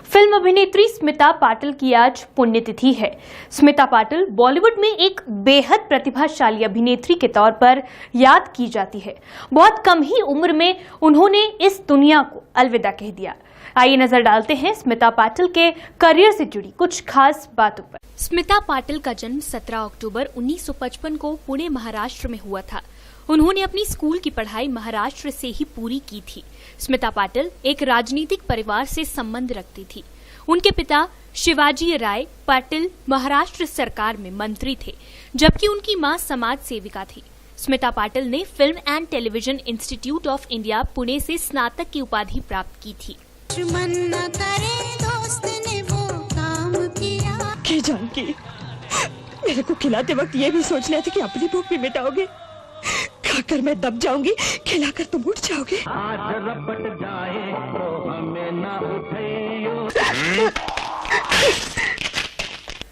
Film अभिनेत्री स्मिता पाटिल की आज पुण्यतिथि है। स्मिता पाटिल बॉलीवुड में एक बेहद प्रतिभाशाली अभिनेत्री के तौर पर याद की जाती है। बहुत कम ही उम्र में उन्होंने इस दुनिया को अलविदा कह दिया। आइए नजर डालते हैं स्मिता पाटिल के करियर से जुड़ी कुछ खास बातों पर। स्मिता पाटिल का जन्म 17 अक्टूबर 1955 को पुणे महाराष्ट्र में हुआ था। उन्होंने अपनी स्कूल की पढ़ाई महाराष्ट्र से ही पूरी की थी। स्मिता पाटिल एक राजनीतिक परिवार से संबंध रखती थी। उनके पिता शिवाजी राय पाटिल महाराष्ट्र सरकार में मंत्री थे, जबकि उनकी मां समाज सेविका थी। स्मिता पाटिल ने film and television institute of India Pune से स्नातक की उपाधि प्राप्त की थी। जानकी, मेरे को खिलाते वक्त ये भी सोच लिया था कि अपनी भूख भी मिटाओगे। खाकर मैं दब जाऊंगी, खिलाकर तुम उठ जाओगे। आज रपट जाए तो हमें ना उठाइयो।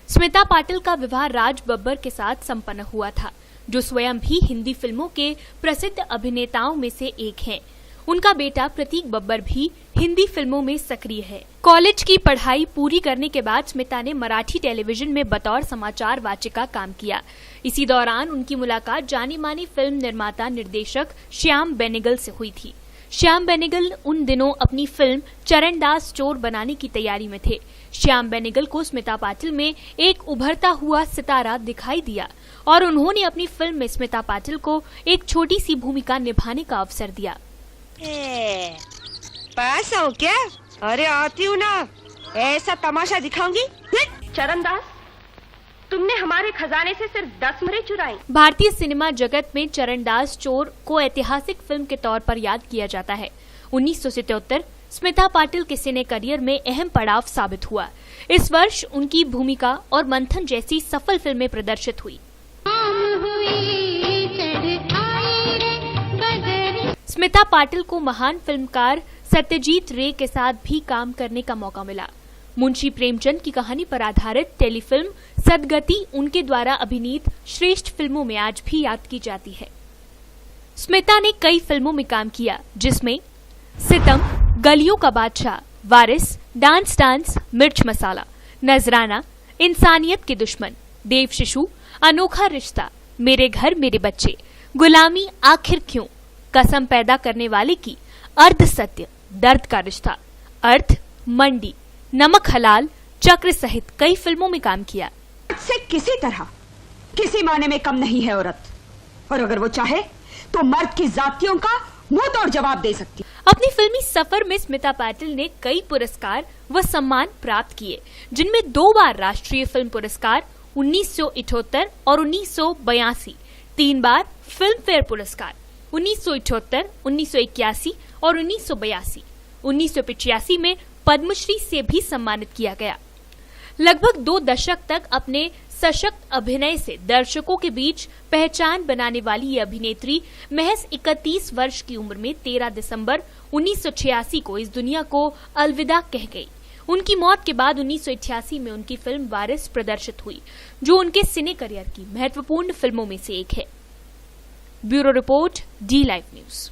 स्मिता पाटिल का विवाह राज बब्बर के साथ संपन्न हुआ था, जो स्वयं भी हिंदी फिल्मों के प्रसिद्ध अभिनेताओं में से एक हैं। उनका बेटा प्रतीक बब्बर भी हिंदी फिल्मों में सक्रिय है। कॉलेज की पढ़ाई पूरी करने के बाद स्मिता ने मराठी टेलीविजन में बतौर समाचार वाचिका काम किया। इसी दौरान उनकी मुलाकात जानी मानी फिल्म निर्माता निर्देशक श्याम बेनेगल से हुई थी। श्याम बेनेगल उन दिनों अपनी फिल्म चरणदास चोर बनाने की तैयारी में थे। श्याम बेनेगल को स्मिता पाटिल में एक उभरता हुआ सितारा दिखाई दिया और उन्होंने अपनी फिल्म में स्मिता पाटिल को एक छोटी सी भूमिका निभाने का अवसर दिया। पास आओ क्या? अरे आती हूँ ना, ऐसा तमाशा दिखाऊंगी। चरणदास, तुमने हमारे खजाने से सिर्फ 10 मिनट चुराई। भारतीय सिनेमा जगत में चरणदास चोर को ऐतिहासिक फिल्म के तौर पर याद किया जाता है। 1977 स्मिता पाटिल के सिने करियर में अहम पड़ाव साबित हुआ। इस वर्ष उनकी भूमिका और मंथन जैसी सफल फिल्में प्रदर्शित हुई। स्मिता पाटिल को महान फिल्मकार सत्यजीत रे के साथ भी काम करने का मौका मिला। मुंशी प्रेमचंद की कहानी पर आधारित टेलीफिल्म सदगति उनके द्वारा अभिनीत श्रेष्ठ फिल्मों में आज भी याद की जाती है। स्मिता ने कई फिल्मों में काम किया, जिसमें सितम, गलियों का बादशाह, वारिस, डांस, मिर्च मसाला, नजराना, इंसानियत के दुश्मन, देव शिशु, अनोखा रिश्ता, मेरे घर मेरे बच्चे, गुलामी, आखिर क्यों, कसम पैदा करने वाले की, अर्ध सत्य, दर्द का रिश्ता, अर्थ, मंडी, नमक हलाल, चक्र सहित कई फिल्मों में काम किया। से किसी तरह किसी माने में कम नहीं है औरत, और अगर वो चाहे तो मर्द की जातियों का मुंह तोड़ जवाब दे सकती। अपनी फिल्मी सफर में स्मिता पाटिल ने कई पुरस्कार व सम्मान प्राप्त किए, जिनमें 2 बार राष्ट्रीय फिल्म पुरस्कार 1978 और 1982, 3 बार फिल्म फेयर पुरस्कार 1978, 1981 और 1982। 1985 में पद्मश्री से भी सम्मानित किया गया। लगभग 2 दशक तक अपने सशक्त अभिनय से दर्शकों के बीच पहचान बनाने वाली ये अभिनेत्री महज 31 वर्ष की उम्र में 13 दिसंबर 1986 को इस दुनिया को अलविदा कह गई। उनकी मौत के बाद 1988 में उनकी फिल्म वारिस प्रदर्शित हुई, जो उनके सिने करियर की महत्वपूर्ण फिल्मों में से एक है। Bureau report, D live news.